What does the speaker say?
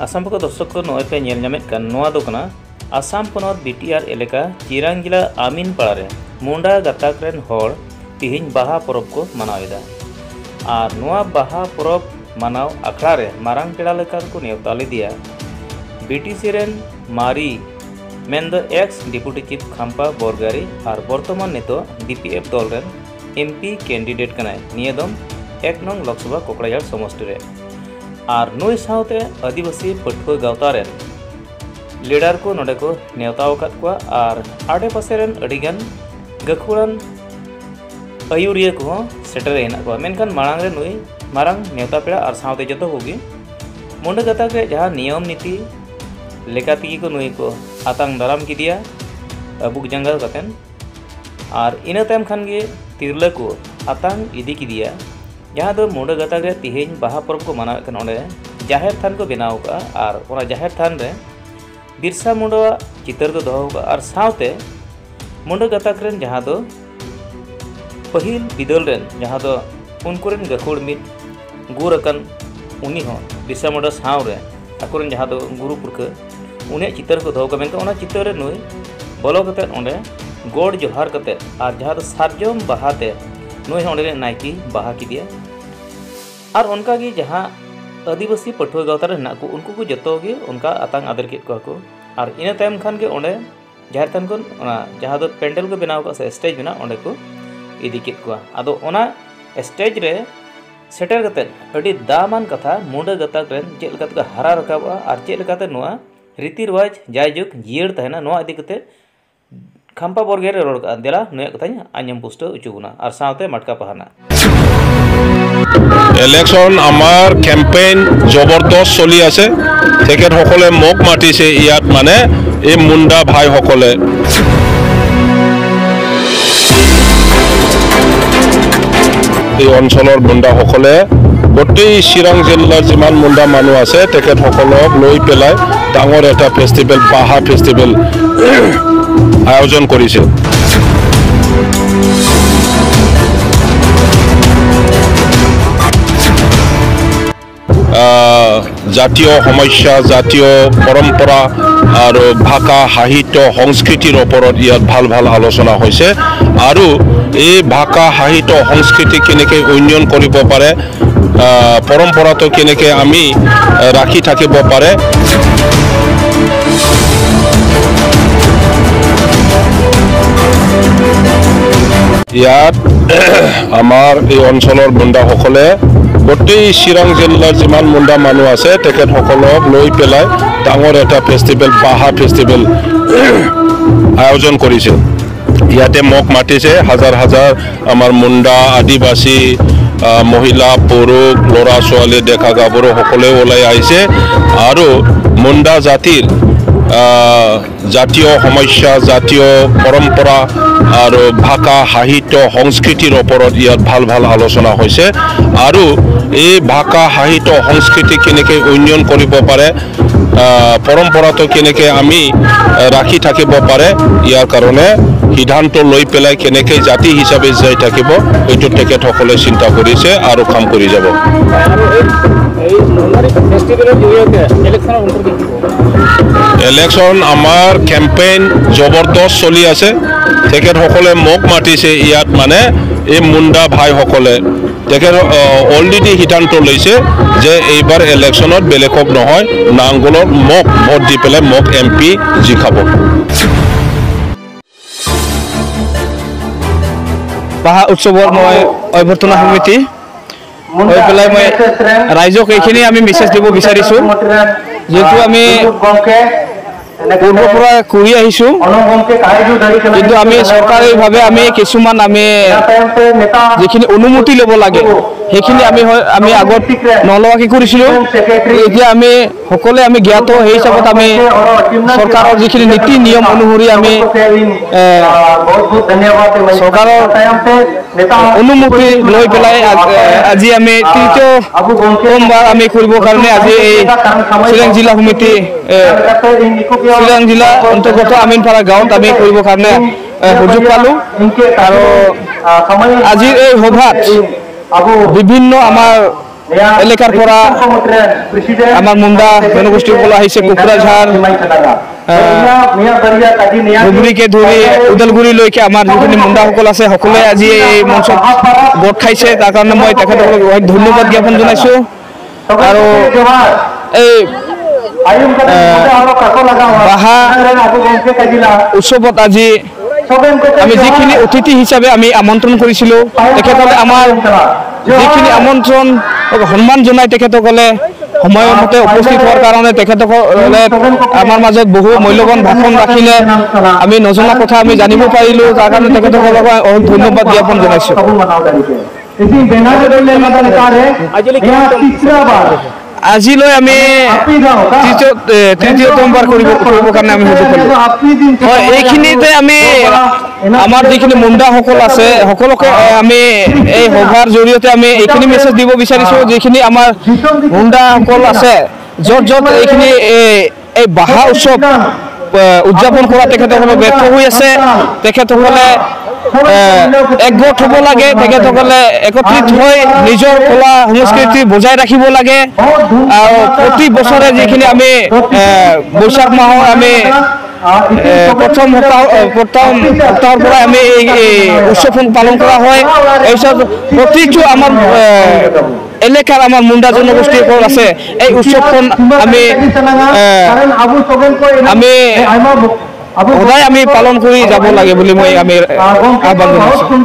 आसाम को दर्शक को नय पे नेल नामेत कान नोआ दो कना आसाम पनत बीटीआर एलेका चिरांग जिला आमीन पाड़ा रे मुंडा गाताक रेन होड़ तिहिन बाहा परब को मनावेदा और नोआ बाहा परब मनाव आखड़ा रे मारांग पेड़ा लेका को नेवता लेदिया बीटीसी रेन मारी मेन द ex deputy chief Khampa Borgoyari और बर्तमान नेतो डीपीएफ दल रेन एमपी कैंडिडेट कनाय नियदम 1 नंग लोकसभा कोकड़ाझाड़ समष्टि रे और नुई साउते आदिवासी पटुआ गावता रेन लीडर को नोडे को नेवताव कात को और आडे पासे रेन अडिगान गखुड़ान आयुरिया को सेटर हेना को मेनखान मारांग रे नुई मारांग नेवता पेड़ा और साउते जतो होगी मुंडा गाताक रे जहां नियम नीति लेकाती को नुई को आतांग दाराम किदिया अबुक जंगल कतेन और इना तायम खान गे तिरला को आतांग इदी किदिया जहाँ दो मुंडा गाताक रे तिहें बाहा पर्व को मनावे कन ओंडे जाहेर थान को बनाव का और ओना जाहेर थान रे बिरसा मुंडा चितर को दोहो का और साउते मुंडा गाताक रेन जहाँ दो पहिल बिदल रेन जहाँ दो उनकुरेन गखुड़ मित गुर अकन उनी हो बिरसा मुंडा साव रे अकुरेन जहाँ दो गुरु पुरख उन्हें चितर को दोहो का मेनका ओना चितर रे नुई बोलो कते ओंडे गोड़ जोहार कते और जहाँ दो सारजम बाहाते नुई ओंडे नाइकी बाहा किदिया और उनका की जहाँ आदिवासी पटुआ गावता रे ना को उनको को जतो गे उनका आतांग आदर केत को और इना तायम खान के ओंडे जाहिर थान को जहाँ दो पेंडल को बनाव का से स्टेज बना ओंडे को इदी केत को आदो ओना स्टेज रे सेटर कते अडी दामान कथा मुंडा गाताक रेन चेल कत का हरा रकाबा और चेल कते नोआ रीति रिवाज जायजुग जियर तहना नोआ इदी कते खाम्पा बोरगे रे रोड का देला नुया कथाኝ आंजम पुष्ट उचुगुना और साउते मटका पहाना इलेक्शन आमार कैम्पेन जबरदस्त चलि आछे तेखेत सकले মোক मातिছে ইয়াত মানে এই मुंडा भाई सकले এই অঞ্চলৰ मुंडा सकले গোটেই চিৰাং জিলাৰ যিমান मुंडा মানুহ আছে তেখেত সকলক লৈ পেলাই ডাঙৰ এটা ফেষ্টিভেল বাহা ফেষ্টিভেল आयोजन करिছে জাতীয় সমস্যা জাতীয় পৰম্পৰা আৰু ভাষা সাহিত্য সংস্কৃতিৰ ওপৰত ইয়াত ভাল ভাল আলোচনা হৈছে আৰু এই ভাষা সাহিত্য সংস্কৃতি কেনেকৈ উন্নয়ন কৰিব পাৰে পৰম্পৰাটো কেনেকৈ আমি ৰাখি থাকিব পাৰে ইয়াত আমাৰ এই অঞ্চলৰ মুণ্ডা সকলে গোটেই চিৰাং জিলাৰ যিমান মুণ্ডা মানুহ আছে তেখেত সকলক লৈ পেলাই ডাঙৰ এটা ফেষ্টিভেল বাহা ফেষ্টিভেল আয়োজন কৰিছে ইয়াতে মোক মাতিছে হাজাৰ হাজাৰ আমাৰ মুণ্ডা আদিবাসী মহিলা পুৰুষ ল'ৰা ছোৱালী ডেকা গাভৰু সকলে ওলাই আহিছে আৰু মুণ্ডা জাতিৰ জাতীয় সমস্যা জাতীয় পৰম্পৰা আৰু ভাষা সাহিত্য সংস্কৃতিৰ ওপৰত ইয়াত ভাল ভাল আলোচনা হৈছে আৰু এই ভাষা সাহিত্য সংস্কৃতি কেনেকৈ উন্নয়ন কৰিব পাৰে পৰম্পৰাটো কেনেকৈ আমি ৰাখি থাকিব পাৰে ইয়াৰ কাৰণে সিদ্ধান্ত লৈ পেলাই কেনেকৈ জাতি হিচাপে যাই থাকিব এইটো তেখেতসকলে চিন্তা কৰিছে আৰু কাম কৰি যাব ইলেকশ্যন আমাৰ কেম্পেইন জবৰদস্ত চলি আছে তেখেতসকলে মোক মাতিছে ইয়াত মানে এই মুণ্ডা ভাই সকলে তেখেত অলৰেডি সিদ্ধান্ত লৈছে যে এইবাৰ ইলেকশ্যনত বেলেগক নহয় নাংগলত মোক ভোট দি পেলাই মোক এমপি জিকাব বাহা উৎসৱৰ মই অভ্যৰ্থনা সমিতি হৈ পেলাই মই ৰাইজক এইখিনি আমি মেছেজ দিব বিচাৰিছো যেহেতু আমি পূৰ্বৰ পৰা কৰি আহিছো কিন্তু আমি চৰকাৰীভাৱে আমি কিছুমান আমি যিখিনি অনুমতি ল'ব লাগে সেইখিনি আমি আগত নলোৱাকৈ কৰিছিলোঁ এতিয়া আমি সকলোৱে আমি জ্ঞাত সেই হিচাপত আমি চৰকাৰৰ যিখিনি নীতি নিয়ম অনুসৰি আমি চৰকাৰৰ অনুমতি লৈ পেলাই আজি আমি তৃতীয় সোমবাৰ আমি কৰিবৰ কাৰণে আজি এই চিৰাং জিলা সমিতি চিৰাং জিলা অন্তৰ্গত আমিনপাৰা গাঁৱত আমি কৰিবৰ কাৰণে সুযোগ পালোঁ আৰু আজিৰ এই সভাত বিভিন্ন আমাৰ এলেকাৰ পৰা আমাৰ মুণ্ডা জনগোষ্ঠীসকল আহিছে কোকৰাঝাৰ ধুবুৰীকে ধৰি ওদালগুৰিলৈকে আমাৰ যিখিনি মুণ্ডাসকল আছে সকলোৱে আজি এই মঞ্চত গোট খাইছে তাৰ কাৰণে মই তেখেতসকলক ধন্যবাদ জ্ঞাপন জনাইছোঁ আৰু এই বাহা উৎসৱত আজি আমি যিখিনি অতিথি হিচাপে আমি আমন্ত্ৰণ কৰিছিলোঁ তেখেতসকলে আমাৰ যিখিনি আমন্ত্ৰণ সন্মান জনাই তেখেতসকলে সময়মতে উপস্থিত হোৱাৰ কাৰণে তেখেতসকলে আমাৰ মাজত বহু মূল্যৱান ভাষণ ৰাখিলে আমি নজনা কথা আমি জানিব পাৰিলোঁ তাৰ কাৰণে তেখেতসকলক ধন্যবাদ জ্ঞাপন জনাইছোঁ আজিলৈ আমি তৃতীয়তমবাৰ কৰিবৰ কাৰণে আমি সুযোগ পালোঁ হয় এইখিনিতে আমি আমাৰ যিখিনি মুণ্ডাসকল আছে সকলোকে আমি এই সভাৰ জৰিয়তে আমি এইখিনি মেছেজ দিব বিচাৰিছোঁ যিখিনি আমাৰ মুণ্ডাসকল আছে য'ত য'ত এইখিনি এই বাহা উৎসৱ উদযাপন কৰা তেখেতসকলে ব্যৰ্থ হৈ আছে তেখেতসকলে একগোট হ'ব লাগে তেখেতসকলে একত্ৰিত হৈ নিজৰ কলা সংস্কৃতি বজাই ৰাখিব লাগে আৰু প্ৰতি বছৰে যিখিনি আমি বৈশাখ মাহৰ আমি প্ৰথম সপ্তাহৰ পৰা আমি এই উৎসৱখন পালন কৰা হয় তাৰপিছত প্ৰতিটো আমাৰ এলেকাৰ আমাৰ মুণ্ডা জনগোষ্ঠীসকল আছে এই উৎসৱখন আমি সদায় আমি পালন কৰি যাব লাগে বুলি মই আমি আহ্বান জনাইছোঁ